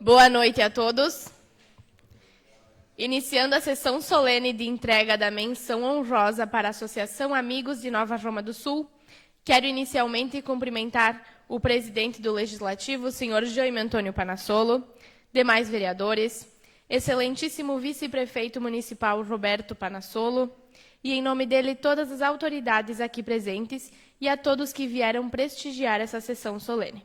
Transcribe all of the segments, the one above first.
Boa noite a todos. Iniciando a sessão solene de entrega da menção honrosa para a Associação Amigos de Nova Roma do Sul, quero inicialmente cumprimentar o presidente do Legislativo, senhor Jaime Antônio Panassolo, demais vereadores, excelentíssimo vice-prefeito municipal Roberto Panassolo, e em nome dele todas as autoridades aqui presentes e a todos que vieram prestigiar essa sessão solene.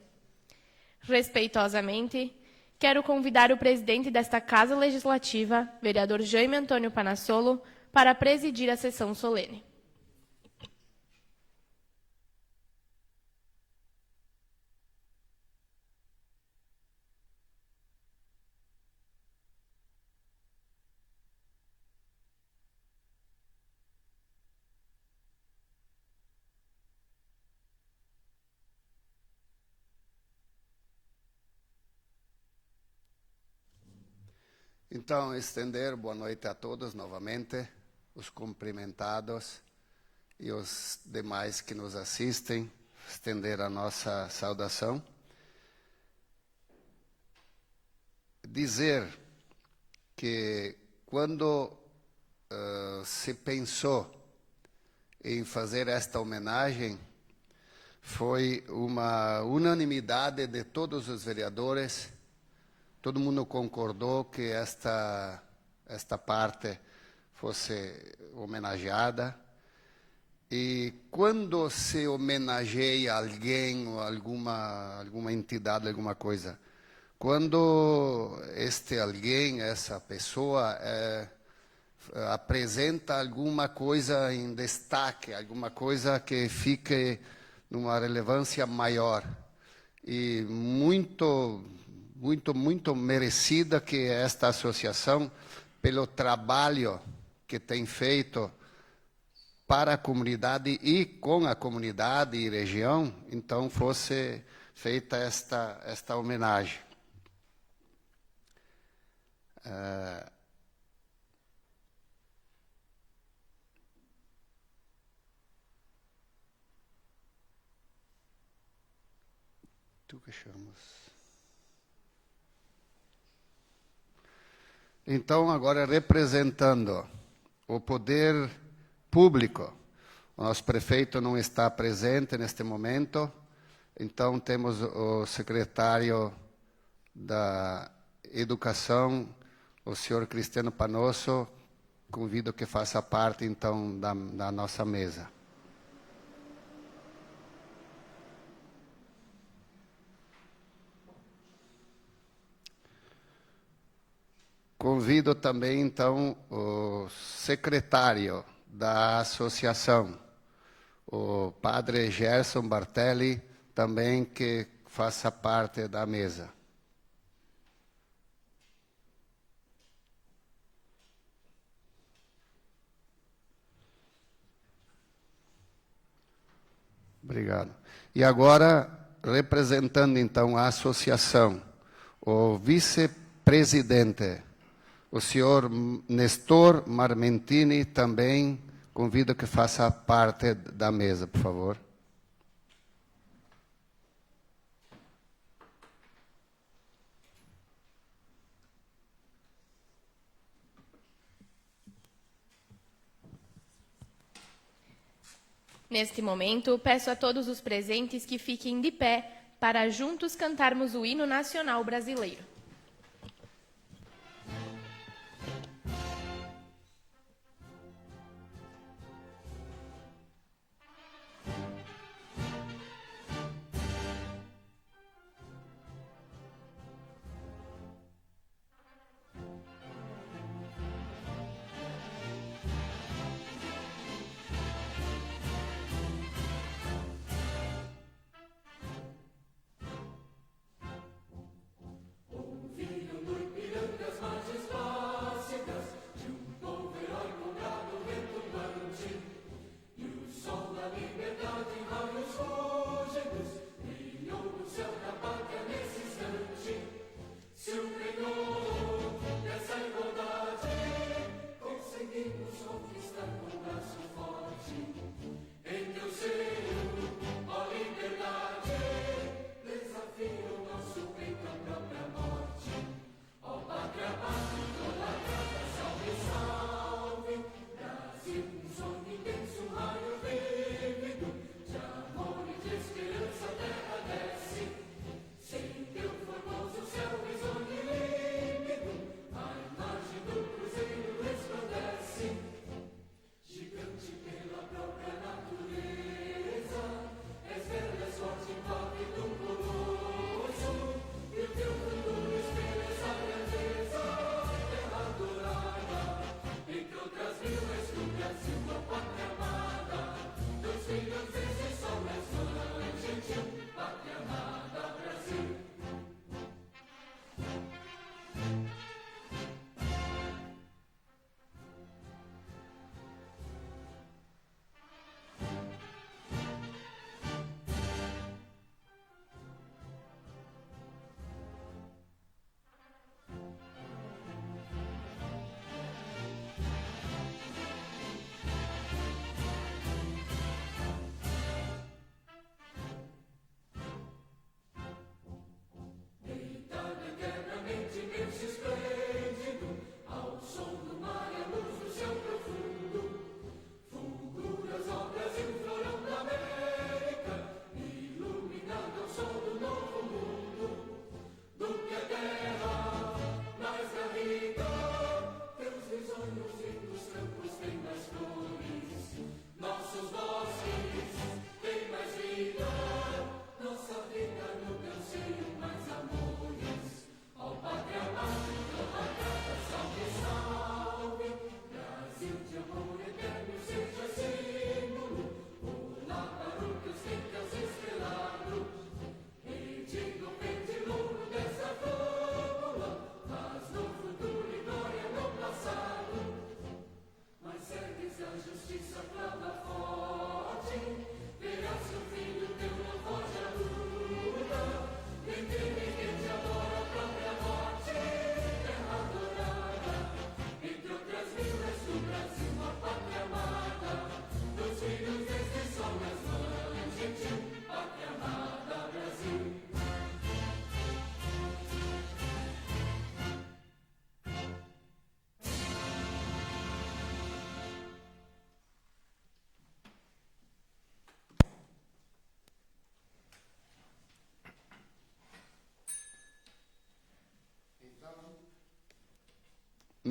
Respeitosamente, quero convidar o presidente desta Casa Legislativa, vereador Jaime Antônio Panassolo, para presidir a sessão solene. Então, estender boa noite a todos novamente, os cumprimentados e os demais que nos assistem, estender a nossa saudação. Dizer que quando se pensou em fazer esta homenagem, foi uma unanimidade de todos os vereadores. Todo mundo concordou que esta parte fosse homenageada. E quando se homenageia alguém ou alguma entidade, alguma coisa, quando este alguém, essa pessoa, apresenta alguma coisa em destaque, alguma coisa que fique numa relevância maior e muito merecida que esta associação, pelo trabalho que tem feito para a comunidade e com a comunidade e região, então fosse feita esta homenagem. Tu que chamas? Então, agora representando o poder público, o nosso prefeito não está presente neste momento, então temos o secretário da Educação, o senhor Cristiano Panosso, convido que faça parte então da nossa mesa. Convido também, então, o secretário da associação, o padre Gerson Bartelli, também que faça parte da mesa. Obrigado. E agora, representando, então, a associação, o vice-presidente, o senhor Nestor Marmentini, também convido que faça parte da mesa, por favor. Neste momento, peço a todos os presentes que fiquem de pé para juntos cantarmos o hino nacional brasileiro.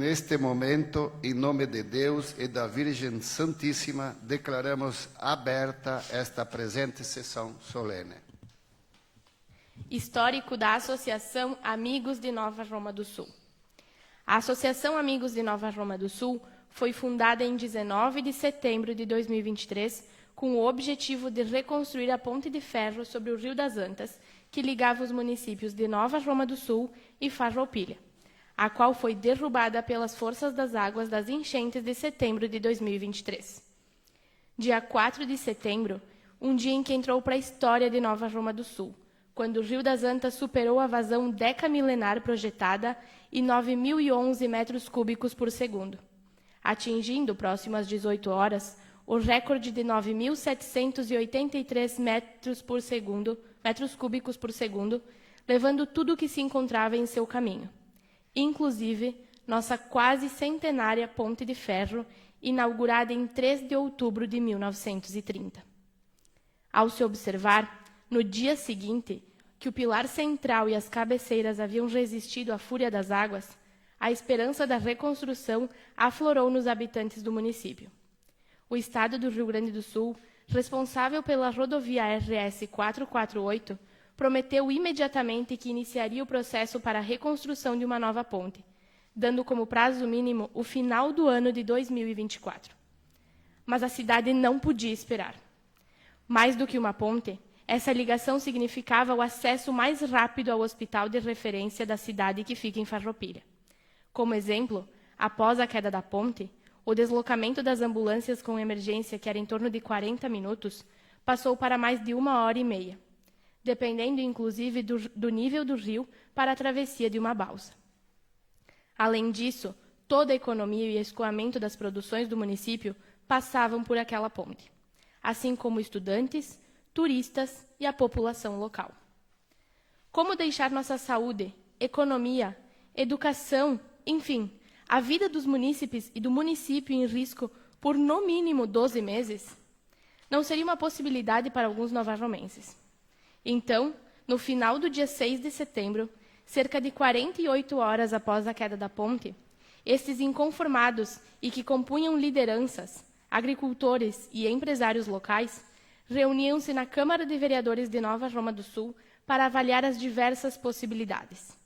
neste momento, em nome de Deus e da Virgem Santíssima, declaramos aberta esta presente sessão solene. Histórico da Associação Amigos de Nova Roma do Sul. A Associação Amigos de Nova Roma do Sul foi fundada em 19 de setembro de 2023 com o objetivo de reconstruir a ponte de ferro sobre o Rio das Antas, que ligava os municípios de Nova Roma do Sul e Farroupilha, a qual foi derrubada pelas forças das águas das enchentes de setembro de 2023. Dia 4 de setembro, um dia em que entrou para a história de Nova Roma do Sul, quando o Rio das Antas superou a vazão decamilenar projetada e 9.011 metros cúbicos por segundo, atingindo, próximo às 18 horas, o recorde de 9.783 metros cúbicos por segundo, levando tudo o que se encontrava em seu caminho, inclusive nossa quase centenária ponte de ferro, inaugurada em 3 de outubro de 1930. Ao se observar, no dia seguinte, que o pilar central e as cabeceiras haviam resistido à fúria das águas, a esperança da reconstrução aflorou nos habitantes do município. O Estado do Rio Grande do Sul, responsável pela rodovia RS 448, prometeu imediatamente que iniciaria o processo para a reconstrução de uma nova ponte, dando como prazo mínimo o final do ano de 2024. Mas a cidade não podia esperar. Mais do que uma ponte, essa ligação significava o acesso mais rápido ao hospital de referência da cidade que fica em Farroupilha. Como exemplo, após a queda da ponte, o deslocamento das ambulâncias com emergência, que era em torno de 40 minutos, passou para mais de 1h30, dependendo inclusive do nível do rio para a travessia de uma balsa. Além disso, toda a economia e escoamento das produções do município passavam por aquela ponte, assim como estudantes, turistas e a população local. Como deixar nossa saúde, economia, educação, enfim, a vida dos munícipes e do município em risco por, no mínimo, 12 meses? Não seria uma possibilidade para alguns novarromenses. Então, no final do dia 6 de setembro, cerca de 48 horas após a queda da ponte, estes inconformados e que compunham lideranças, agricultores e empresários locais, reuniam-se na Câmara de Vereadores de Nova Roma do Sul para avaliar as diversas possibilidades: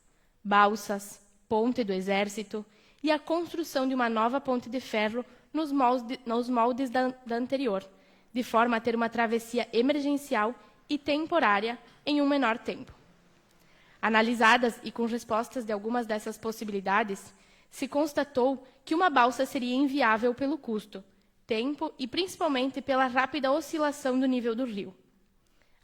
balsas, ponte do Exército e a construção de uma nova ponte de ferro nos moldes da anterior, de forma a ter uma travessia emergencial e temporária em um menor tempo. Analisadas e com respostas de algumas dessas possibilidades, se constatou que uma balsa seria inviável pelo custo, tempo e principalmente pela rápida oscilação do nível do rio.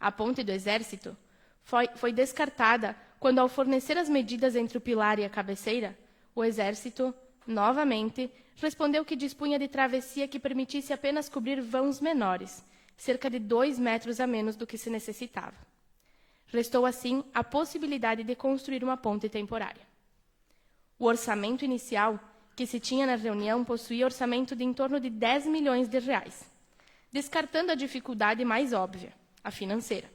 A ponte do Exército foi descartada quando, ao fornecer as medidas entre o pilar e a cabeceira, o Exército, novamente, respondeu que dispunha de travessia que permitisse apenas cobrir vãos menores, cerca de 2 metros a menos do que se necessitava. Restou, assim, a possibilidade de construir uma ponte temporária. O orçamento inicial que se tinha na reunião possuía orçamento de em torno de 10 milhões de reais, descartando a dificuldade mais óbvia, a financeira.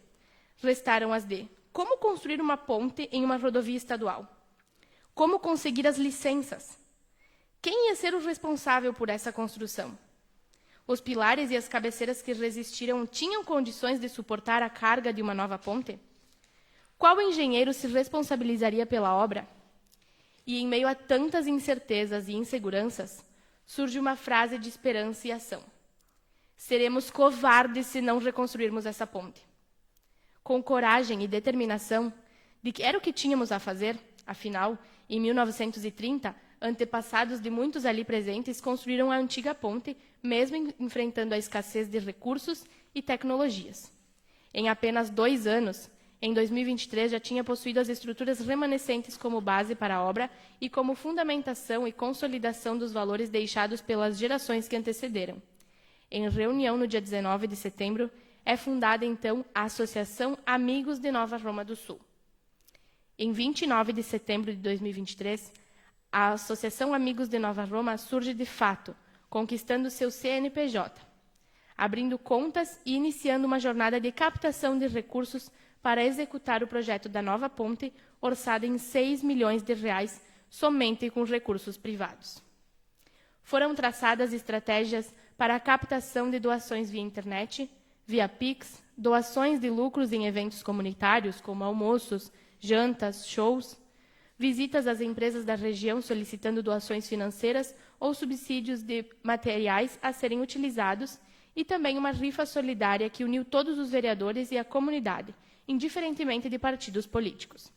Restaram as de como construir uma ponte em uma rodovia estadual, como conseguir as licenças, quem ia ser o responsável por essa construção. Os pilares e as cabeceiras que resistiram tinham condições de suportar a carga de uma nova ponte? Qual engenheiro se responsabilizaria pela obra? E, em meio a tantas incertezas e inseguranças, surge uma frase de esperança e ação: seremos covardes se não reconstruirmos essa ponte. Com coragem e determinação, de que era o que tínhamos a fazer, afinal, em 1930, antepassados de muitos ali presentes construíram a antiga ponte, mesmo enfrentando a escassez de recursos e tecnologias. Em apenas 2 anos, em 2023, já tinha possuído as estruturas remanescentes como base para a obra e como fundamentação e consolidação dos valores deixados pelas gerações que antecederam. Em reunião no dia 19 de setembro, é fundada, então, a Associação Amigos de Nova Roma do Sul. Em 29 de setembro de 2023, a Associação Amigos de Nova Roma surge de fato, conquistando seu CNPJ, abrindo contas e iniciando uma jornada de captação de recursos para executar o projeto da nova ponte, orçado em 6 milhões de reais, somente com recursos privados. Foram traçadas estratégias para a captação de doações via internet, via Pix, doações de lucros em eventos comunitários, como almoços, jantas, shows, visitas às empresas da região solicitando doações financeiras ou subsídios de materiais a serem utilizados, e também uma rifa solidária que uniu todos os vereadores e a comunidade, indiferentemente de partidos políticos.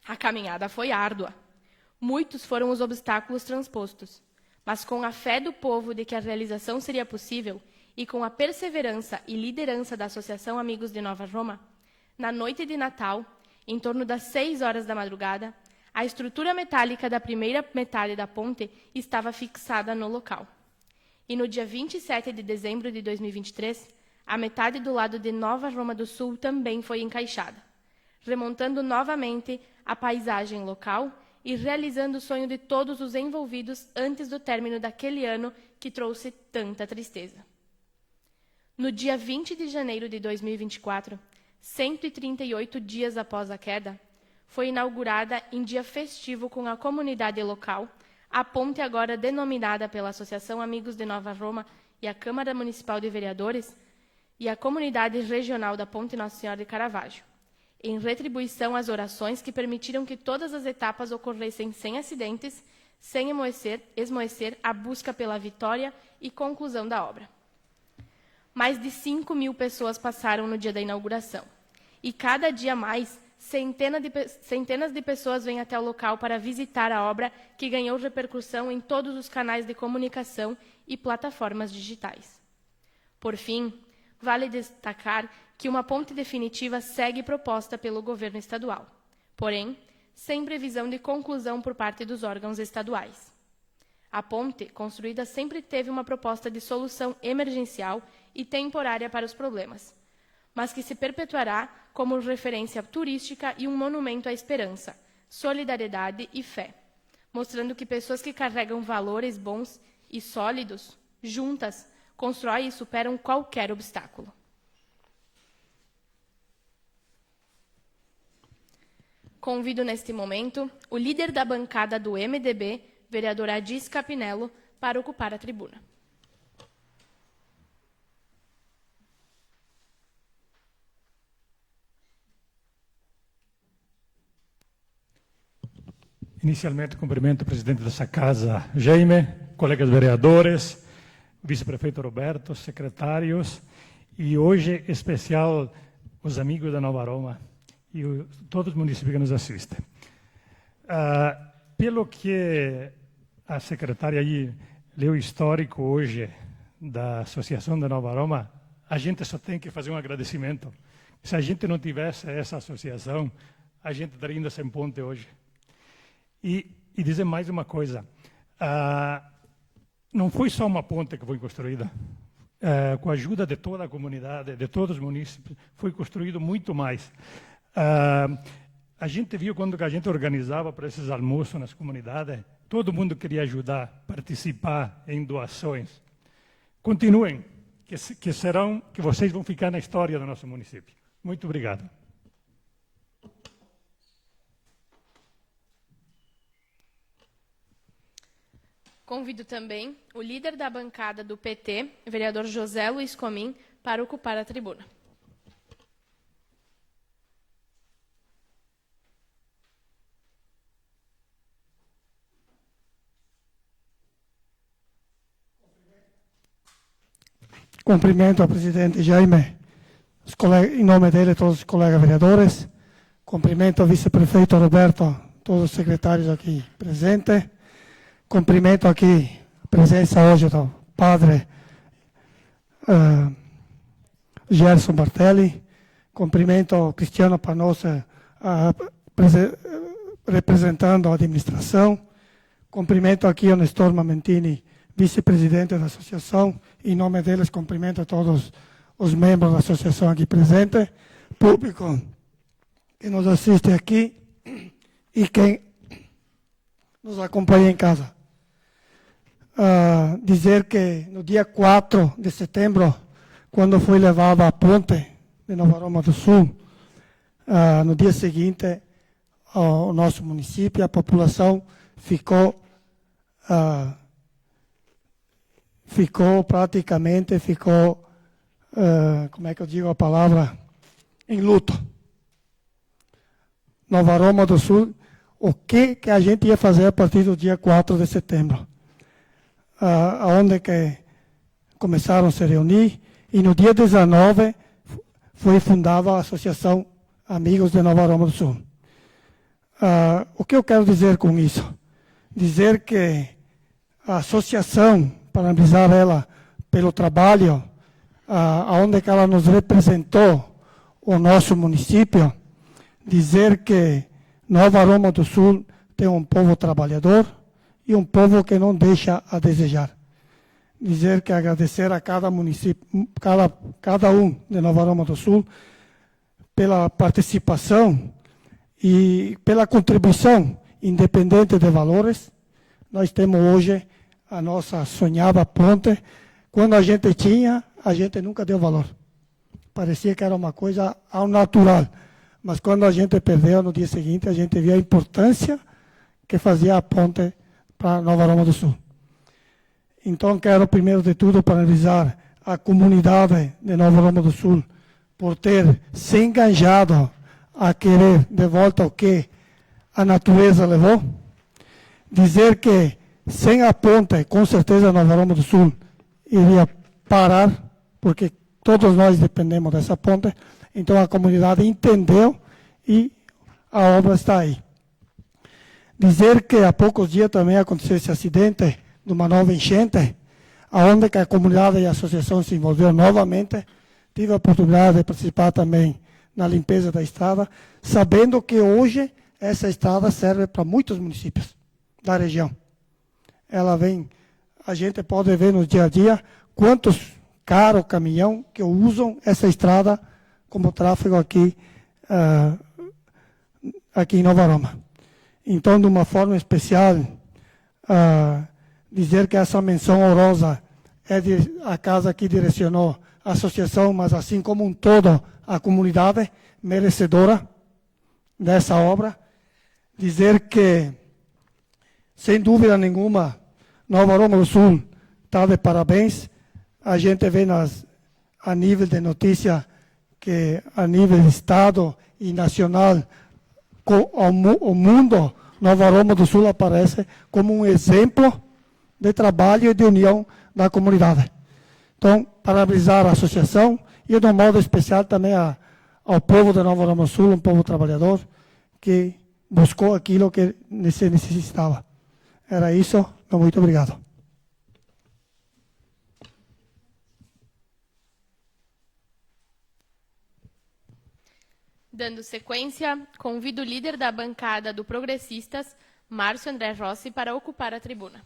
A caminhada foi árdua. Muitos foram os obstáculos transpostos, mas com a fé do povo de que a realização seria possível e com a perseverança e liderança da Associação Amigos de Nova Roma, na noite de Natal, em torno das 6 horas da madrugada, a estrutura metálica da primeira metade da ponte estava fixada no local. E no dia 27 de dezembro de 2023, a metade do lado de Nova Roma do Sul também foi encaixada, remontando novamente a paisagem local e realizando o sonho de todos os envolvidos antes do término daquele ano que trouxe tanta tristeza. No dia 20 de janeiro de 2024, 138 dias após a queda, foi inaugurada em dia festivo com a comunidade local a ponte agora denominada pela Associação Amigos de Nova Roma e a Câmara Municipal de Vereadores e a comunidade regional da Ponte Nossa Senhora de Caravaggio, em retribuição às orações que permitiram que todas as etapas ocorressem sem acidentes, sem esmoecer a busca pela vitória e conclusão da obra. Mais de 5.000 pessoas passaram no dia da inauguração, e cada dia mais, centenas de pessoas vêm até o local para visitar a obra que ganhou repercussão em todos os canais de comunicação e plataformas digitais. Por fim, vale destacar que uma ponte definitiva segue proposta pelo governo estadual, porém, sem previsão de conclusão por parte dos órgãos estaduais. A ponte, construída, sempre teve uma proposta de solução emergencial e temporária para os problemas, mas que se perpetuará como referência turística e um monumento à esperança, solidariedade e fé, mostrando que pessoas que carregam valores bons e sólidos, juntas, constroem e superam qualquer obstáculo. Convido neste momento o líder da bancada do MDB, vereador Adis Capinello, para ocupar a tribuna. Inicialmente, cumprimento o presidente dessa casa, Jaime, colegas vereadores, vice-prefeito Roberto, secretários, e hoje, em especial, os amigos da Nova Roma e todos os municípios que nos assistem. Pelo que a secretária aí leu o histórico hoje da Associação da Nova Roma, a gente só tem que fazer um agradecimento. Se a gente não tivesse essa associação, a gente estaria ainda sem ponte hoje. E dizer mais uma coisa, não foi só uma ponte que foi construída, com a ajuda de toda a comunidade, de todos os municípios, foi construído muito mais. A gente viu quando a gente organizava para esses almoços nas comunidades, todo mundo queria ajudar, participar em doações. Continuem, que vocês vão ficar na história do nosso município. Muito obrigado. Convido também o líder da bancada do PT, vereador José Luiz Comim, para ocupar a tribuna. Cumprimento ao presidente Jaime, em nome dele, todos os colegas vereadores. Cumprimento ao vice-prefeito Roberto, todos os secretários aqui presentes. Cumprimento aqui a presença hoje do padre Gerson Bartelli. Cumprimento o Cristiano Panossa, representando a administração. Cumprimento aqui o Nestor Mamentini, vice-presidente da associação. Em nome deles, cumprimento a todos os membros da associação aqui presentes, público que nos assiste aqui e quem nos acompanha em casa. Dizer que no dia 4 de setembro, quando foi levada a ponte de Nova Roma do Sul, no dia seguinte, ao nosso município, a população ficou praticamente, como é que eu digo a palavra, em luto. Nova Roma do Sul, o que a gente ia fazer a partir do dia 4 de setembro? Onde que começaram a se reunir, e no dia 19 foi fundada a Associação Amigos de Nova Roma do Sul. O que eu quero dizer com isso? Dizer que a associação, parabenizar ela pelo trabalho, onde que ela nos representou o nosso município, dizer que Nova Roma do Sul tem um povo trabalhador e um povo que não deixa a desejar. Dizer que agradecer a cada município, cada um de Nova Roma do Sul pela participação e pela contribuição, independente de valores. Nós temos hoje a nossa sonhada ponte. Quando a gente tinha, a gente nunca deu valor. Parecia que era uma coisa ao natural. Mas quando a gente perdeu, no dia seguinte, a gente viu a importância que fazia a ponte para Nova Roma do Sul. Então, quero, primeiro de tudo, parabenizar a comunidade de Nova Roma do Sul por ter se enganjado a querer de volta o que a natureza levou. Dizer que sem a ponte, com certeza, Nova Roma do Sul iria parar, porque todos nós dependemos dessa ponte. Então, a comunidade entendeu e a obra está aí. Dizer que há poucos dias também aconteceu esse acidente de uma nova enchente, onde que a comunidade e a associação se envolveram novamente. Tive a oportunidade de participar também na limpeza da estrada, sabendo que hoje essa estrada serve para muitos municípios da região. Ela vem, a gente pode ver no dia a dia quantos carros, caminhão que usam essa estrada como tráfego aqui em Nova Roma. Então, de uma forma especial, dizer que essa menção honrosa é a casa que direcionou a associação, mas assim como um todo, a comunidade merecedora dessa obra. Dizer que, sem dúvida nenhuma, Nova Roma do Sul está de parabéns. A gente vê a nível de notícia que a nível de Estado e nacional, o mundo, Nova Roma do Sul aparece como um exemplo de trabalho e de união da comunidade. Então, parabenizar a associação e, de um modo especial, também ao povo de Nova Roma do Sul, um povo trabalhador, que buscou aquilo que se necessitava. Era isso. Muito obrigado. Dando sequência, convido o líder da bancada do Progressistas, Márcio André Rossi, para ocupar a tribuna.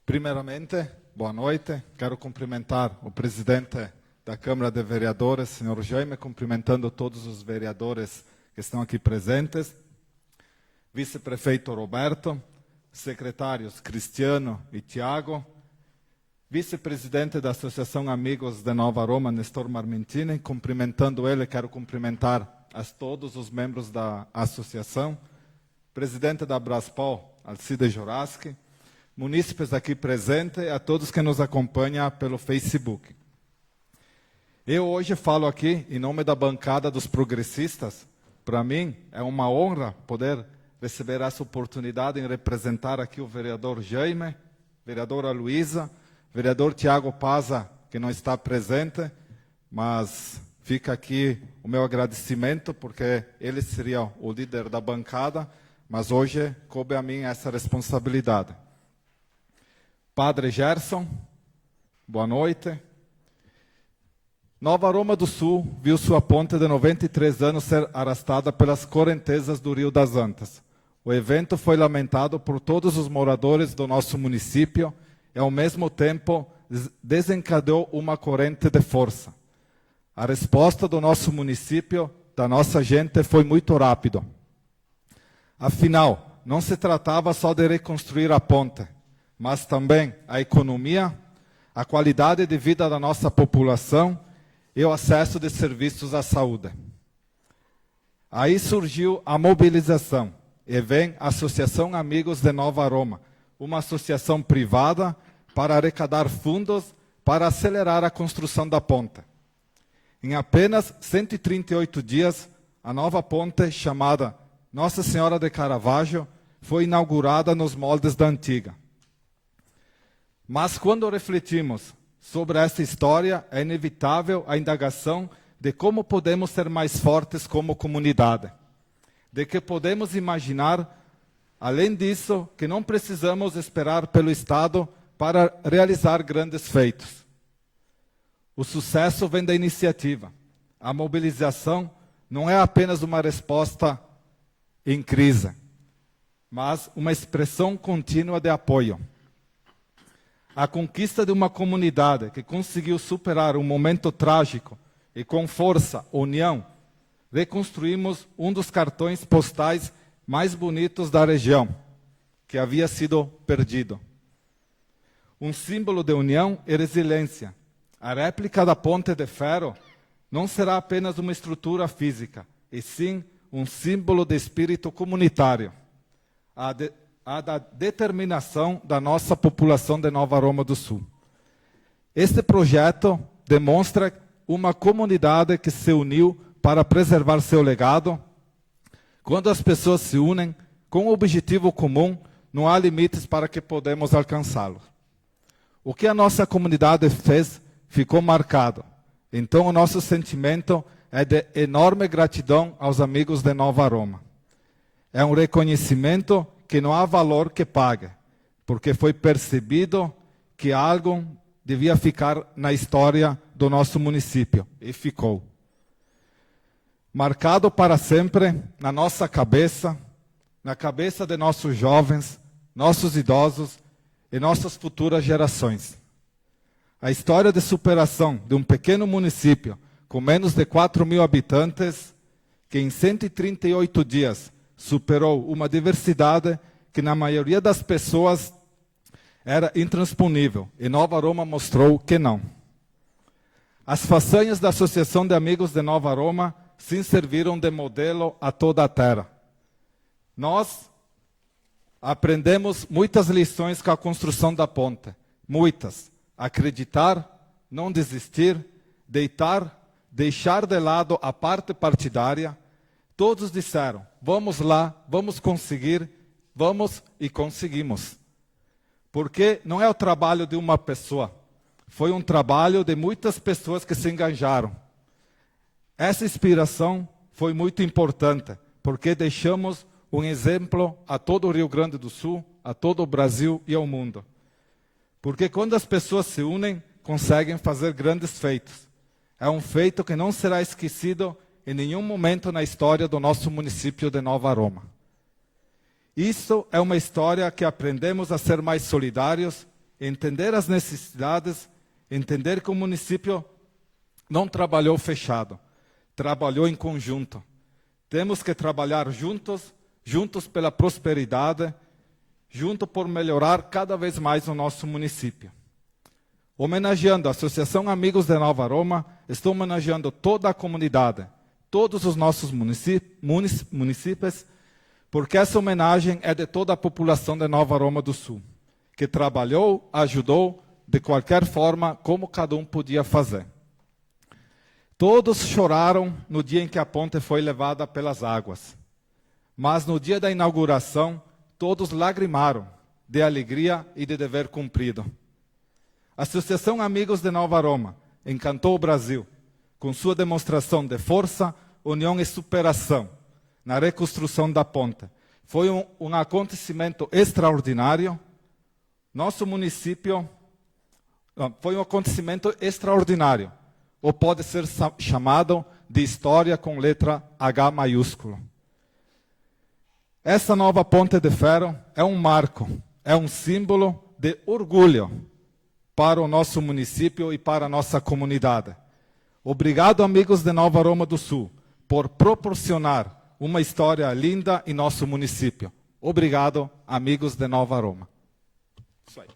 Primeiramente, boa noite. Quero cumprimentar o presidente da Câmara de Vereadores, senhor Jaime, cumprimentando todos os vereadores que estão aqui presentes, vice-prefeito Roberto, secretários Cristiano e Tiago, vice-presidente da Associação Amigos de Nova Roma, Nestor Marmentini, cumprimentando ele, quero cumprimentar a todos os membros da associação, presidente da Braspol, Alcide Joraski, munícipes aqui presentes e a todos que nos acompanham pelo Facebook. Eu hoje falo aqui em nome da bancada dos progressistas. Para mim é uma honra poder receber essa oportunidade em representar aqui o vereador Jaime, vereadora Luísa, vereador Tiago Paza, que não está presente, mas fica aqui o meu agradecimento, porque ele seria o líder da bancada, mas hoje coube a mim essa responsabilidade. Padre Gerson, boa noite. Nova Roma do Sul viu sua ponte de 93 anos ser arrastada pelas correntezas do Rio das Antas. O evento foi lamentado por todos os moradores do nosso município e, ao mesmo tempo, desencadeou uma corrente de força. A resposta do nosso município, da nossa gente, foi muito rápida. Afinal, não se tratava só de reconstruir a ponte, mas também a economia, a qualidade de vida da nossa população e o acesso de serviços à saúde. Aí surgiu a mobilização e vem a Associação Amigos de Nova Roma, uma associação privada para arrecadar fundos para acelerar a construção da ponte. Em apenas 138 dias, a nova ponte, chamada Nossa Senhora de Caravaggio, foi inaugurada nos moldes da antiga. Mas quando refletimos sobre essa história, é inevitável a indagação de como podemos ser mais fortes como comunidade. De que podemos imaginar, além disso, que não precisamos esperar pelo Estado para realizar grandes feitos. O sucesso vem da iniciativa. A mobilização não é apenas uma resposta em crise, mas uma expressão contínua de apoio. A conquista de uma comunidade que conseguiu superar um momento trágico e com força, união, reconstruímos um dos cartões postais mais bonitos da região, que havia sido perdido. Um símbolo de união e resiliência. A réplica da Ponte de Ferro não será apenas uma estrutura física, e sim um símbolo de espírito comunitário. A da determinação da nossa população de Nova Roma do Sul. Este projeto demonstra uma comunidade que se uniu para preservar seu legado. Quando as pessoas se unem com um objetivo comum, não há limites para que podemos alcançá-lo. O que a nossa comunidade fez ficou marcado. Então, o nosso sentimento é de enorme gratidão aos amigos de Nova Roma. É um reconhecimento que não há valor que pague, porque foi percebido que algo devia ficar na história do nosso município, e ficou. Marcado para sempre na nossa cabeça, na cabeça de nossos jovens, nossos idosos e nossas futuras gerações. A história de superação de um pequeno município com menos de 4.000 habitantes, que em 138 dias superou uma diversidade que na maioria das pessoas era intransponível, e Nova Roma mostrou que não. As façanhas da Associação de Amigos de Nova Roma se serviram de modelo a toda a terra. Nós aprendemos muitas lições com a construção da ponte. Muitas. Acreditar, não desistir, deixar de lado a parte partidária. Todos disseram, vamos lá, vamos conseguir, vamos e conseguimos. Porque não é o trabalho de uma pessoa, foi um trabalho de muitas pessoas que se engajaram. Essa inspiração foi muito importante, porque deixamos um exemplo a todo o Rio Grande do Sul, a todo o Brasil e ao mundo. Porque quando as pessoas se unem, conseguem fazer grandes feitos. É um feito que não será esquecido em nenhum momento na história do nosso município de Nova Roma. Isso é uma história que aprendemos a ser mais solidários, entender as necessidades, entender que o município não trabalhou fechado, trabalhou em conjunto. Temos que trabalhar juntos pela prosperidade, junto por melhorar cada vez mais o nosso município. Homenageando a Associação Amigos de Nova Roma, estou homenageando toda a comunidade, todos os nossos municípios, porque essa homenagem é de toda a população de Nova Roma do Sul, que trabalhou, ajudou, de qualquer forma, como cada um podia fazer. Todos choraram no dia em que a ponte foi levada pelas águas. Mas no dia da inauguração, todos lagrimaram de alegria e de dever cumprido. A Associação Amigos de Nova Roma encantou o Brasil com sua demonstração de força, união e superação na reconstrução da ponte. Foi um acontecimento extraordinário. Nosso município foi um acontecimento extraordinário, ou pode ser chamado de história com letra H maiúsculo. Essa nova ponte de ferro é um marco, é um símbolo de orgulho para o nosso município e para a nossa comunidade. Obrigado, amigos de Nova Roma do Sul, por proporcionar uma história linda em nosso município. Obrigado, amigos de Nova Roma. Isso aí.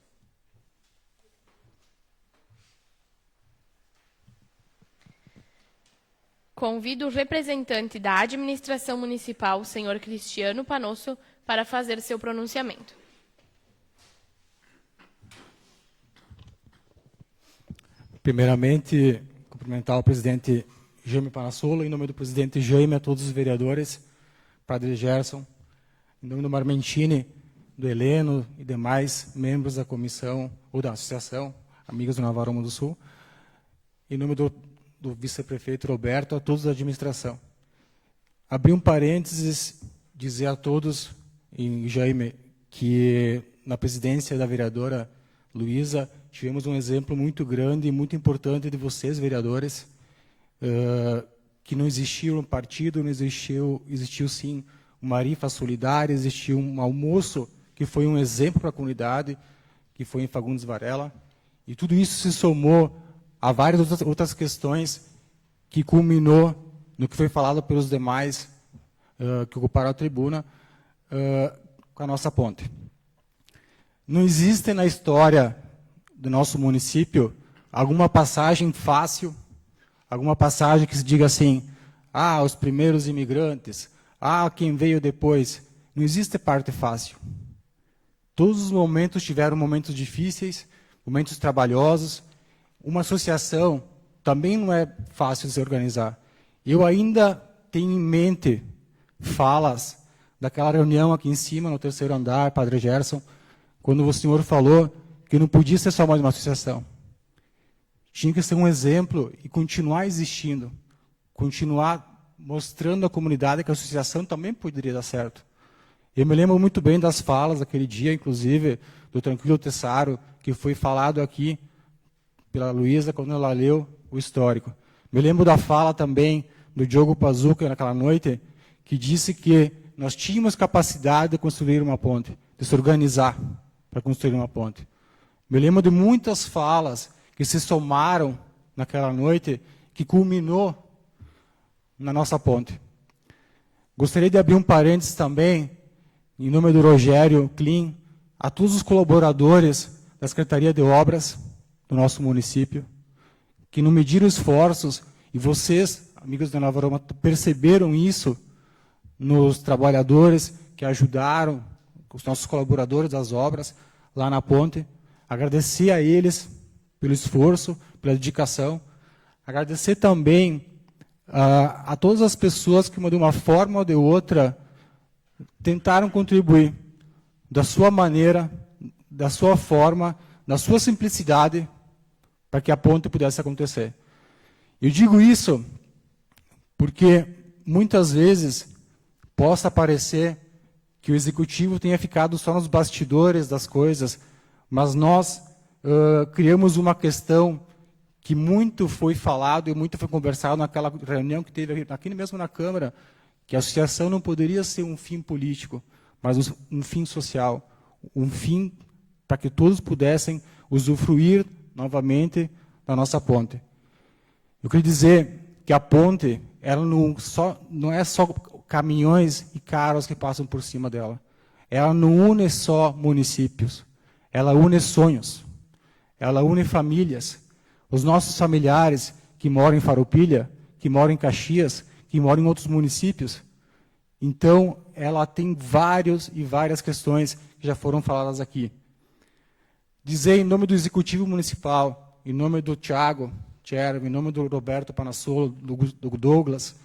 Convido o representante da administração municipal, senhor Cristiano Panosso, para fazer seu pronunciamento. Primeiramente, cumprimentar o presidente Jaime Panassolo, em nome do presidente Jaime, a todos os vereadores, Padre Gerson, em nome do Marmentini, do Heleno e demais membros da comissão ou da associação, amigos do Nova Roma do Sul, em nome do vice-prefeito Roberto, a todos da administração. Abrir um parênteses, dizer a todos, e Jaime, que na presidência da vereadora Luísa, tivemos um exemplo muito grande e muito importante de vocês, vereadores, que não existiu um partido, não existiu sim uma rifa solidária, existiu um almoço que foi um exemplo para a comunidade, que foi em Fagundes Varela, e tudo isso se somou a várias outras questões que culminou no que foi falado pelos demais que ocuparam a tribuna com a nossa ponte. Não existe na história do nosso município alguma passagem fácil, alguma passagem que se diga assim, os primeiros imigrantes, quem veio depois. Não existe parte fácil. Todos os momentos tiveram momentos difíceis, momentos trabalhosos. Uma associação também não é fácil de se organizar. Eu ainda tenho em mente falas daquela reunião aqui em cima, no 3º andar, Padre Gerson, quando o senhor falou que não podia ser só mais uma associação. Tinha que ser um exemplo e continuar existindo, continuar mostrando à comunidade que a associação também poderia dar certo. Eu me lembro muito bem das falas daquele dia, inclusive, do Tranquilo Tessaro, que foi falado aqui pela Luísa quando ela leu o histórico. Me lembro da fala também do Diogo Pazuca naquela noite, que disse que nós tínhamos capacidade de construir uma ponte, de se organizar para construir uma ponte. Me lembro de muitas falas que se somaram naquela noite, que culminou na nossa ponte. Gostaria de abrir um parênteses também, em nome do Rogério Klein, a todos os colaboradores da Secretaria de Obras do nosso município, que não mediram esforços, e vocês, amigos da Nova Roma, perceberam isso nos trabalhadores que ajudaram, os nossos colaboradores das obras, lá na ponte. Agradecer a eles pelo esforço, pela dedicação. Agradecer também a todas as pessoas que, de uma forma ou de outra, tentaram contribuir da sua maneira, da sua forma, da sua simplicidade, para que a ponte pudesse acontecer. Eu digo isso porque, muitas vezes, possa parecer que o Executivo tenha ficado só nos bastidores das coisas, mas nós criamos uma questão que muito foi falado e muito foi conversado naquela reunião que teve aqui mesmo na Câmara, que a associação não poderia ser um fim político, mas um fim social, um fim para que todos pudessem usufruir novamente da nossa ponte. Eu queria dizer que a ponte ela não é só caminhões e carros que passam por cima dela. Ela não une só municípios, ela une sonhos, ela une famílias. Os nossos familiares que moram em Farroupilha, que moram em Caxias, que moram em outros municípios. Então, ela tem várias questões que já foram faladas aqui. Dizer em nome do Executivo Municipal, em nome do Thiago Cherv, em nome do Roberto Panassolo, do Douglas,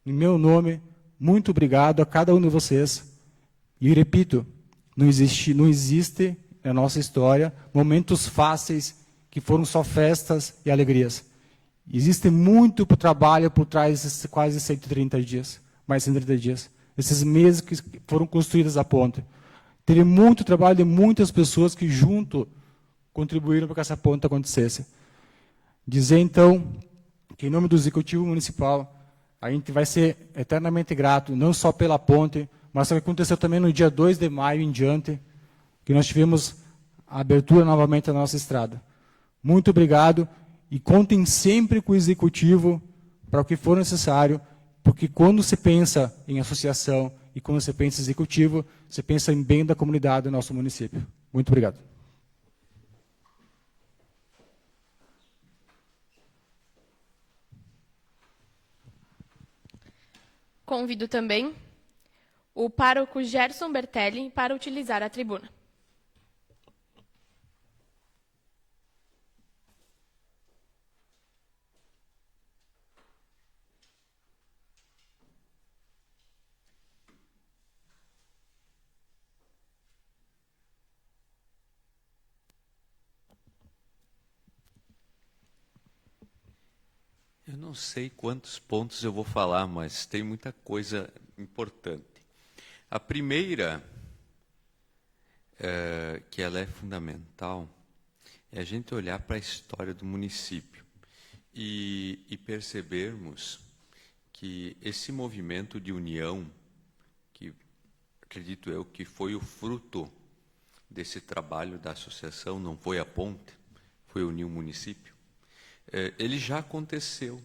em meu nome, muito obrigado a cada um de vocês. E repito, não existe na nossa história momentos fáceis que foram só festas e alegrias. Existe muito trabalho por trás desses quase 130 dias, mais 130 dias, esses meses que foram construídas a ponte. Teve muito trabalho de muitas pessoas que junto contribuíram para que essa ponte acontecesse. Dizer, então, que em nome do Executivo Municipal, a gente vai ser eternamente grato, não só pela ponte, mas o que aconteceu também no dia 2 de maio em diante, que nós tivemos a abertura novamente da nossa estrada. Muito obrigado e contem sempre com o Executivo para o que for necessário, porque quando se pensa em associação, e quando você pensa em executivo, você pensa em bem da comunidade do nosso município. Muito obrigado. Convido também o pároco Gerson Bertelli para utilizar a tribuna. Eu não sei quantos pontos eu vou falar, mas tem muita coisa importante. A primeira, que ela é fundamental, é a gente olhar para a história do município e percebermos que esse movimento de união, que acredito eu que foi o fruto desse trabalho da associação, não foi a ponte, foi unir o município, ele já aconteceu.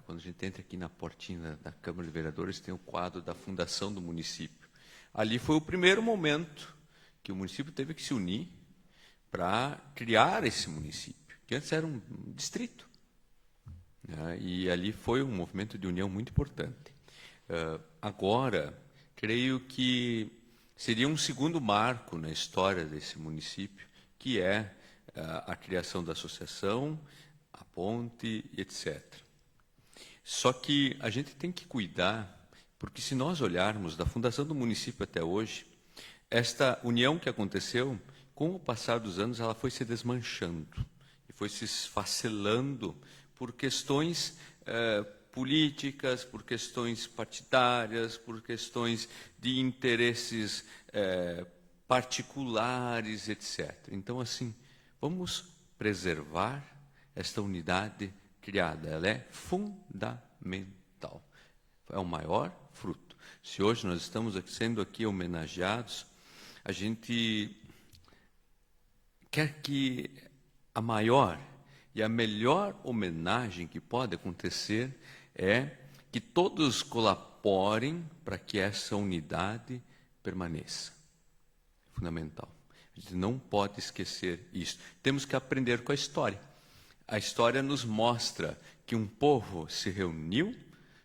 Quando a gente entra aqui na portinha da Câmara de Vereadores, tem o quadro da fundação do município. Ali foi o primeiro momento que o município teve que se unir para criar esse município, que antes era um distrito. E ali foi um movimento de união muito importante. Agora, creio que seria um segundo marco na história desse município, que é a criação da associação, a ponte, etc. Só que a gente tem que cuidar, porque se nós olharmos da fundação do município até hoje, esta união que aconteceu, com o passar dos anos, ela foi se desmanchando e foi se esfacelando por questões políticas, por questões partidárias, por questões de interesses particulares, etc. Então, assim, vamos preservar esta unidade criada. Ela é fundamental. É o maior fruto. Se hoje nós estamos sendo aqui homenageados, a gente quer que a maior e a melhor homenagem que pode acontecer é que todos colaborem para que essa unidade permaneça. É fundamental. A gente não pode esquecer isso. Temos que aprender com a história. A história nos mostra que um povo se reuniu,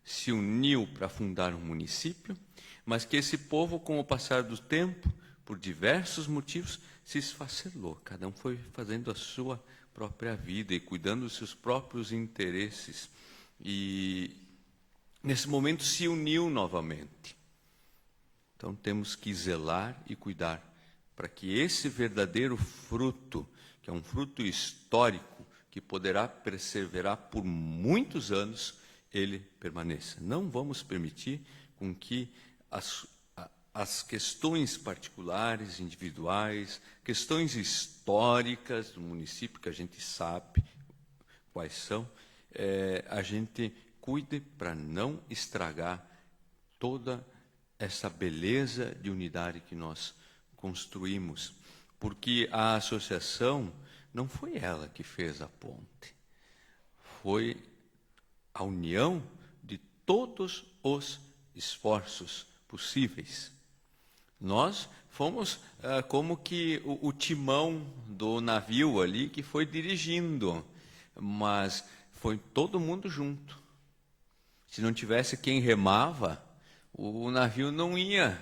se uniu para fundar um município, mas que esse povo, com o passar do tempo, por diversos motivos, se esfacelou. Cada um foi fazendo a sua própria vida e cuidando dos seus próprios interesses. E, nesse momento, se uniu novamente. Então, temos que zelar e cuidar para que esse verdadeiro fruto, que é um fruto histórico, que poderá perseverar por muitos anos, ele permaneça. Não vamos permitir com que as questões particulares, individuais, questões históricas do município, que a gente sabe quais são, a gente cuide para não estragar toda essa beleza de unidade que nós construímos. Porque a associação não foi ela que fez a ponte. Foi a união de todos os esforços possíveis. Nós fomos como que o timão do navio ali que foi dirigindo, mas foi todo mundo junto. Se não tivesse quem remava, o navio não ia,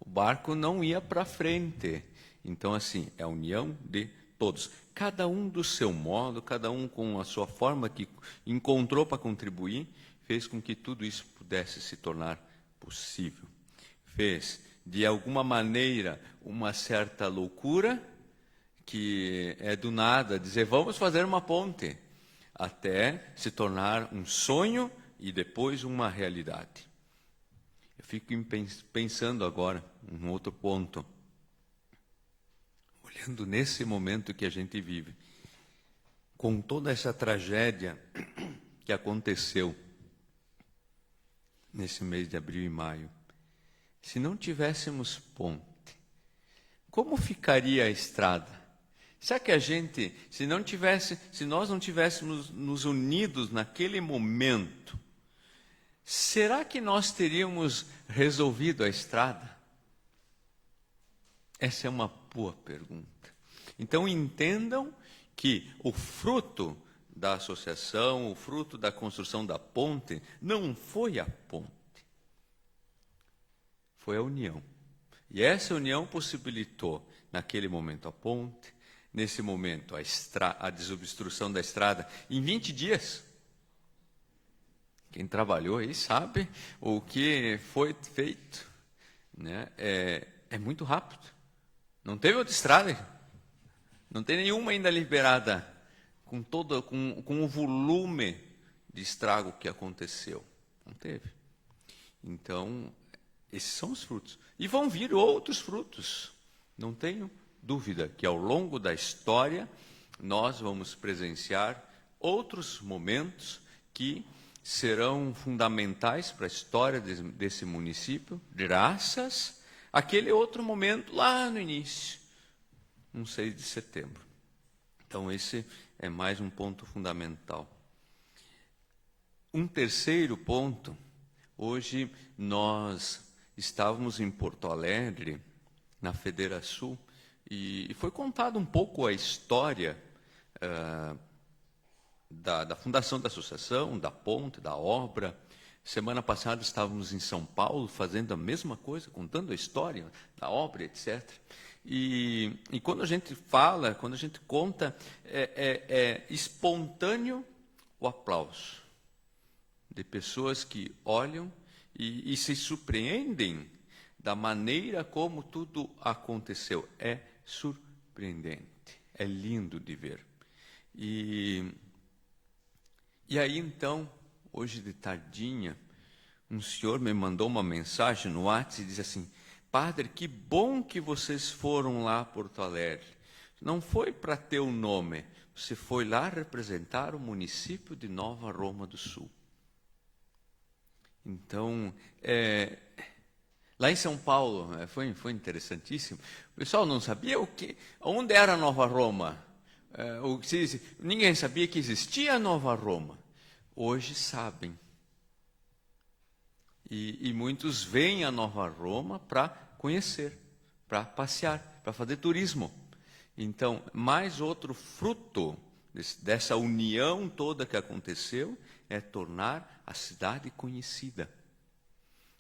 o barco não ia para frente. Então, assim, é a união de todos. Cada um do seu modo, cada um com a sua forma que encontrou para contribuir, fez com que tudo isso pudesse se tornar possível. Fez, de alguma maneira, uma certa loucura, que é do nada dizer, vamos fazer uma ponte, até se tornar um sonho e depois uma realidade. Eu fico pensando agora, um outro ponto, olhando nesse momento que a gente vive, com toda essa tragédia que aconteceu nesse mês de abril e maio, se não tivéssemos ponte, como ficaria a estrada? Será que a gente, se nós não tivéssemos nos unidos naquele momento, será que nós teríamos resolvido a estrada? Essa é uma boa pergunta. Então, entendam que o fruto da associação, o fruto da construção da ponte, não foi a ponte, foi a união. E essa união possibilitou, naquele momento, a ponte, nesse momento, a desobstrução da estrada, em 20 dias. Quem trabalhou aí sabe o que foi feito, né? É muito rápido. Não teve outra estrada, não tem nenhuma ainda liberada com o volume de estrago que aconteceu. Não teve. Então, esses são os frutos. E vão vir outros frutos. Não tenho dúvida que ao longo da história nós vamos presenciar outros momentos que serão fundamentais para a história desse município, graças àquele outro momento lá no início, um 6 de setembro. Então, esse é mais um ponto fundamental. Um terceiro ponto, hoje nós estávamos em Porto Alegre, na Federação, e foi contado um pouco a história da fundação da associação, da ponte, da obra. Semana passada estávamos em São Paulo fazendo a mesma coisa, contando a história da obra, etc. E quando a gente fala, quando a gente conta, é espontâneo o aplauso de pessoas que olham e se surpreendem da maneira como tudo aconteceu. É surpreendente, é lindo de ver. E aí, então, hoje de tardinha, um senhor me mandou uma mensagem no WhatsApp e disse assim: Padre, que bom que vocês foram lá a Porto Alegre. Não foi para ter o nome, você foi lá representar o município de Nova Roma do Sul. Então, lá em São Paulo, foi interessantíssimo. O pessoal não sabia onde era Nova Roma. Ninguém sabia que existia Nova Roma. Hoje sabem. E muitos vêm a Nova Roma para conhecer, para passear, para fazer turismo. Então, mais outro fruto dessa união toda que aconteceu é tornar a cidade conhecida.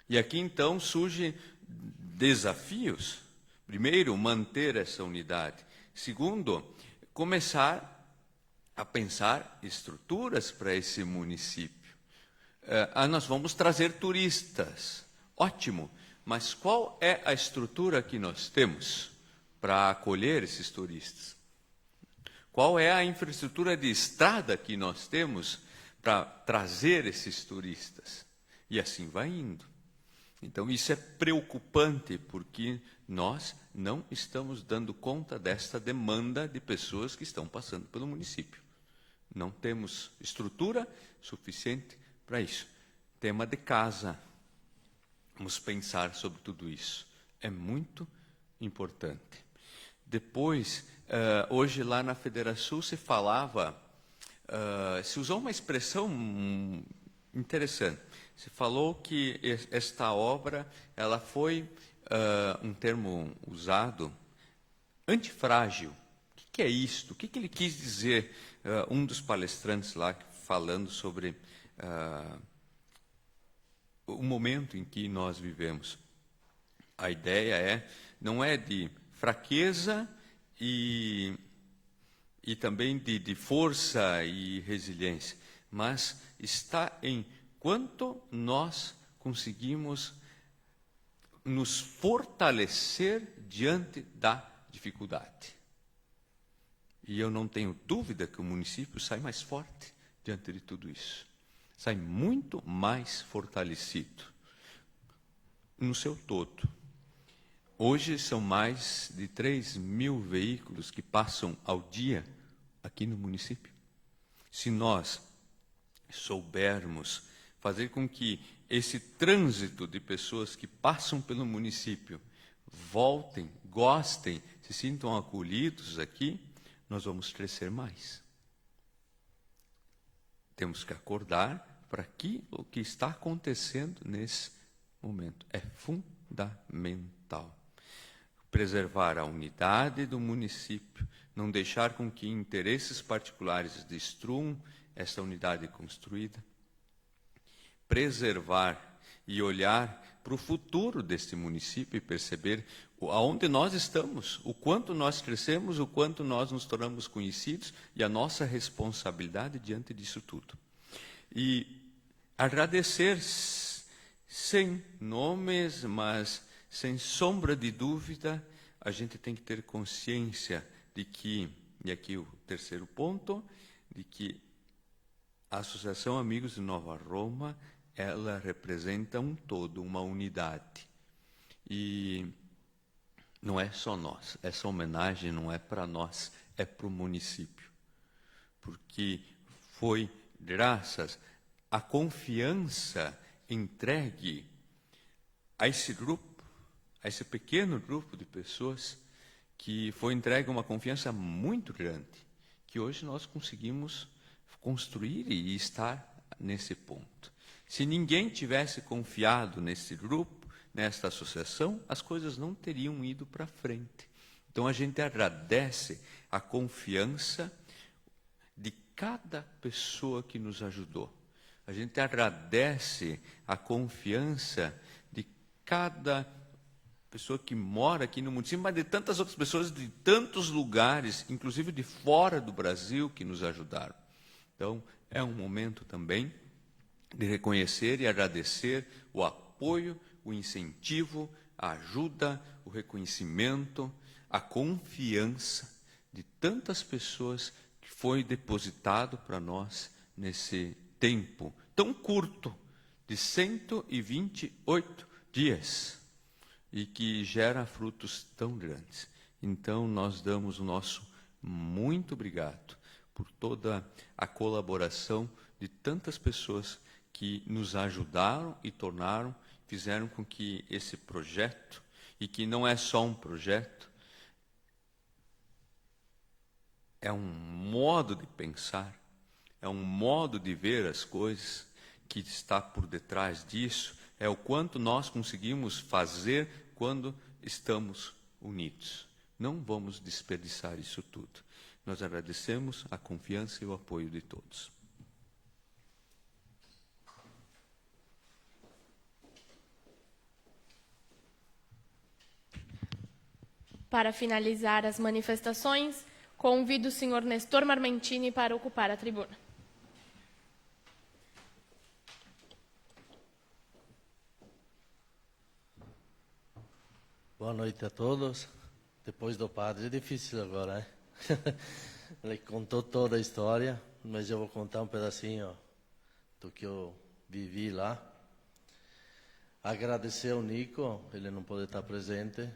E aqui, então, surgem desafios. Primeiro, manter essa unidade. Segundo, começar a pensar estruturas para esse município. Nós vamos trazer turistas. Ótimo. Mas qual é a estrutura que nós temos para acolher esses turistas? Qual é a infraestrutura de estrada que nós temos para trazer esses turistas? E assim vai indo. Então, isso é preocupante, porque nós não estamos dando conta desta demanda de pessoas que estão passando pelo município. Não temos estrutura suficiente para isso. Tema de casa. Vamos pensar sobre tudo isso. É muito importante. Depois, hoje lá na Federação se falava, se usou uma expressão interessante. Se falou que esta obra, ela foi um termo usado, antifrágil. O que é isto? O que ele quis dizer? Um dos palestrantes lá falando sobre o momento em que nós vivemos. A ideia não é de fraqueza e também de força e resiliência, mas está em quanto nós conseguimos nos fortalecer diante da dificuldade. E eu não tenho dúvida que o município sai mais forte diante de tudo isso. Sai muito mais fortalecido no seu todo. Hoje são mais de 3.000 veículos que passam ao dia aqui no município. Se nós soubermos fazer com que esse trânsito de pessoas que passam pelo município voltem, gostem, se sintam acolhidos aqui, nós vamos crescer mais. Temos que acordar para aquilo que está acontecendo nesse momento. É fundamental. Preservar a unidade do município, não deixar com que interesses particulares destruam esta unidade construída. Preservar e olhar para o futuro deste município e perceber aonde nós estamos, o quanto nós crescemos, o quanto nós nos tornamos conhecidos e a nossa responsabilidade diante disso tudo. E agradecer sem nomes, mas sem sombra de dúvida, a gente tem que ter consciência de que, e aqui o terceiro ponto, de que a Associação Amigos de Nova Roma, ela representa um todo, uma unidade. E não é só nós, essa homenagem não é para nós, é para o município. Porque foi graças à confiança entregue a esse grupo, a esse pequeno grupo de pessoas, que foi entregue uma confiança muito grande, que hoje nós conseguimos construir e estar nesse ponto. Se ninguém tivesse confiado nesse grupo, nesta associação, as coisas não teriam ido para frente. Então a gente agradece a confiança de cada pessoa que nos ajudou. A gente agradece a confiança de cada pessoa que mora aqui no município, mas de tantas outras pessoas de tantos lugares, inclusive de fora do Brasil, que nos ajudaram. Então, é um momento também de reconhecer e agradecer o apoio, o incentivo, a ajuda, o reconhecimento, a confiança de tantas pessoas que foi depositado para nós nesse tempo tão curto de 128 dias e que gera frutos tão grandes. Então, nós damos o nosso muito obrigado por toda a colaboração de tantas pessoas que nos ajudaram e fizeram com que esse projeto, e que não é só um projeto, é um modo de pensar, é um modo de ver as coisas que está por detrás disso, é o quanto nós conseguimos fazer quando estamos unidos. Não vamos desperdiçar isso tudo. Nós agradecemos a confiança e o apoio de todos. Para finalizar as manifestações, convido o senhor Nestor Marmentini para ocupar a tribuna. Boa noite a todos. Depois do padre, é difícil agora, hein? Ele contou toda a história, mas eu vou contar um pedacinho do que eu vivi lá. Agradecer ao Nico, ele não pode estar presente,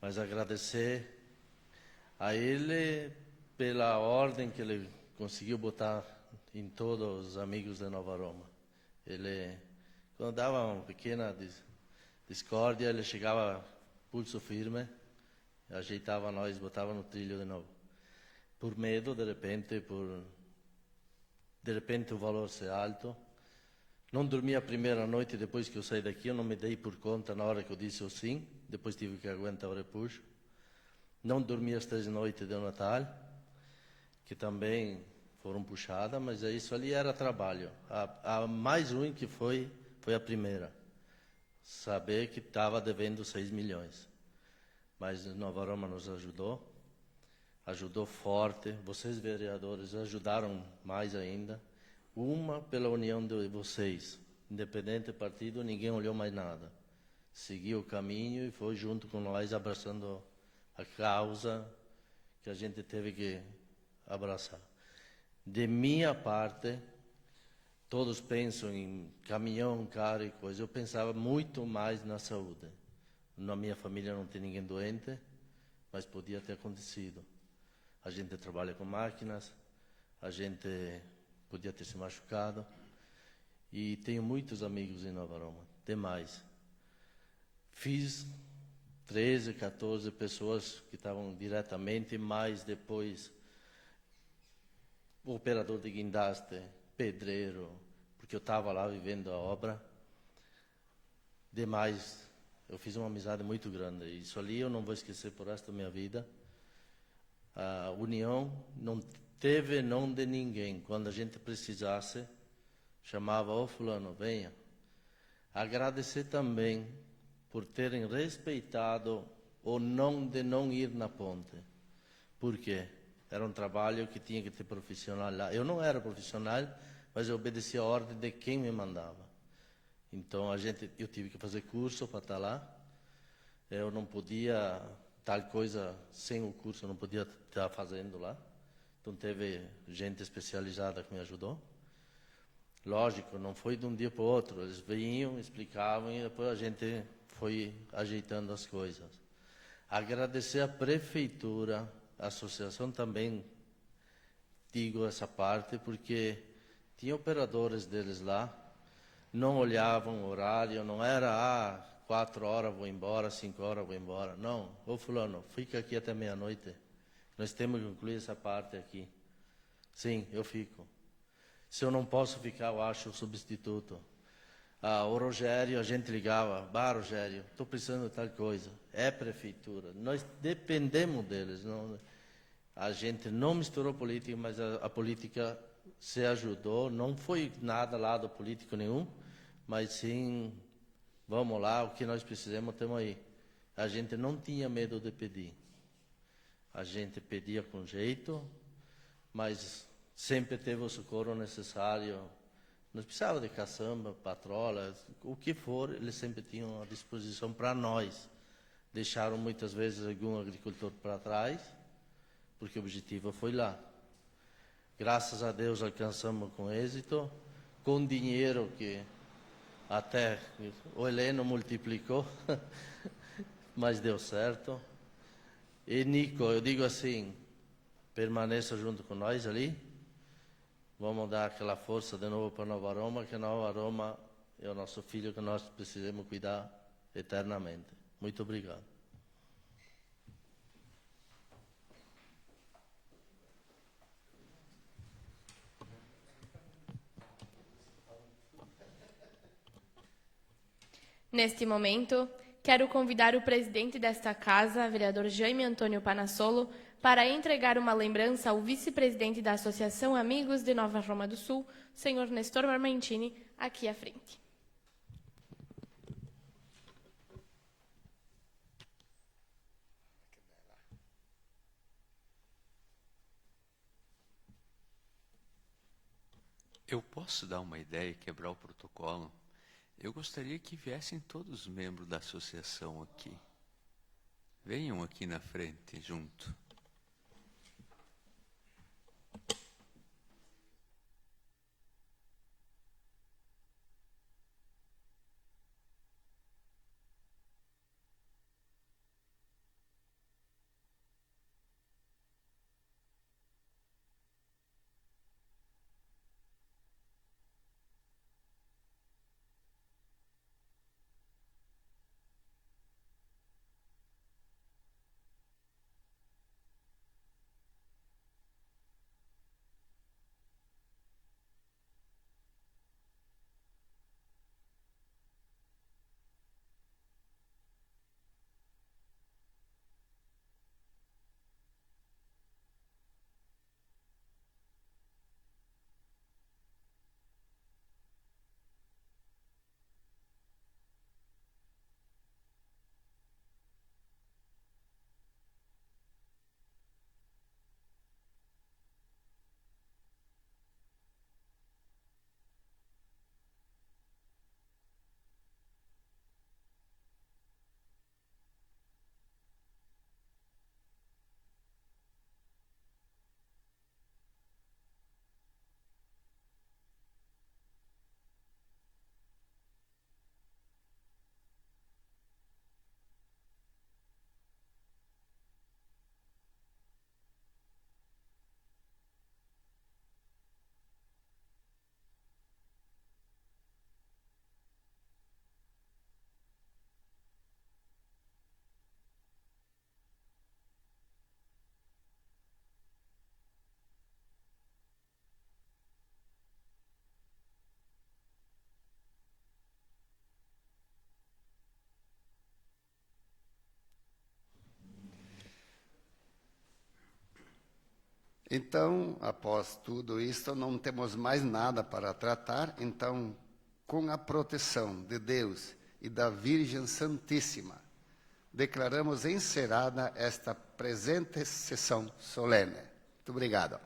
mas agradecer a ele pela ordem que ele conseguiu botar em todos os amigos de Nova Roma. Ele, quando dava uma pequena discórdia, ele chegava pulso firme, ajeitava nós, botava no trilho de novo. Por medo, de repente o valor ser alto. Não dormi a primeira noite depois que eu saí daqui, eu não me dei por conta na hora que eu disse o sim, depois tive que aguentar o repuxo. Não dormi as 3 noites de Natal, que também foram puxadas, mas isso ali era trabalho. A mais ruim que foi a primeira. Saber que estava devendo 6 milhões. Mas Nova Roma nos ajudou forte. Vocês, vereadores, ajudaram mais ainda. Uma pela união de vocês. Independente do partido, ninguém olhou mais nada. Seguiu o caminho e foi junto com nós abraçando a causa que a gente teve que abraçar. De minha parte, todos pensam em caminhão, carro e coisa. Eu pensava muito mais na saúde. Na minha família não tem ninguém doente, mas podia ter acontecido. A gente trabalha com máquinas, a gente podia ter se machucado. E tenho muitos amigos em Nova Roma, demais. Fiz 13, 14 pessoas que estavam diretamente, mais depois o operador de guindaste, pedreiro, porque eu estava lá vivendo a obra. Demais, eu fiz uma amizade muito grande. Isso ali eu não vou esquecer por resto da minha vida. A união não teve não de ninguém. Quando a gente precisasse, chamava, ô fulano, venha. Agradecer também por terem respeitado o não de não ir na ponte. Por quê? Era um trabalho que tinha que ter profissional lá. Eu não era profissional, mas eu obedecia a ordem de quem me mandava. Então eu tive que fazer curso para estar lá. Eu não podia tal coisa sem o curso, eu não podia estar fazendo lá. Então teve gente especializada que me ajudou. Lógico, não foi de um dia para o outro. Eles vinham, explicavam e depois a gente foi ajeitando as coisas. Agradecer à prefeitura, à associação também, digo essa parte, porque tinha operadores deles lá, não olhavam o horário, não era 4 horas vou embora, 5 horas vou embora. Não, ô fulano, fica aqui até meia-noite. Nós temos que concluir essa parte aqui. Sim, eu fico. Se eu não posso ficar, eu acho o substituto. O Rogério, a gente ligava, Rogério, estou precisando de tal coisa. É prefeitura. Nós dependemos deles. Não, a gente não misturou política, mas a política se ajudou. Não foi nada lado político nenhum, mas sim, vamos lá, o que nós precisamos, temos aí. A gente não tinha medo de pedir. A gente pedia com jeito, mas sempre teve o socorro necessário. Nós precisávamos de caçamba, patrola, o que for, eles sempre tinham à disposição para nós. Deixaram muitas vezes algum agricultor para trás, porque o objetivo foi lá. Graças a Deus alcançamos com êxito, com dinheiro que até o Heleno multiplicou, mas deu certo. E Nico, eu digo assim, permaneça junto com nós ali. Vamos dar aquela força de novo para Nova Roma, que Nova Roma é o nosso filho que nós precisamos cuidar eternamente. Muito obrigado. Neste momento, quero convidar o presidente desta casa, vereador Jaime Antônio Panassolo, para entregar uma lembrança ao vice-presidente da Associação Amigos de Nova Roma do Sul, senhor Nestor Marmentini, aqui à frente. Eu posso dar uma ideia e quebrar o protocolo? Eu gostaria que viessem todos os membros da associação aqui. Venham aqui na frente, junto. Então, após tudo isto, não temos mais nada para tratar. Então, com a proteção de Deus e da Virgem Santíssima, declaramos encerrada esta presente sessão solene. Muito obrigado.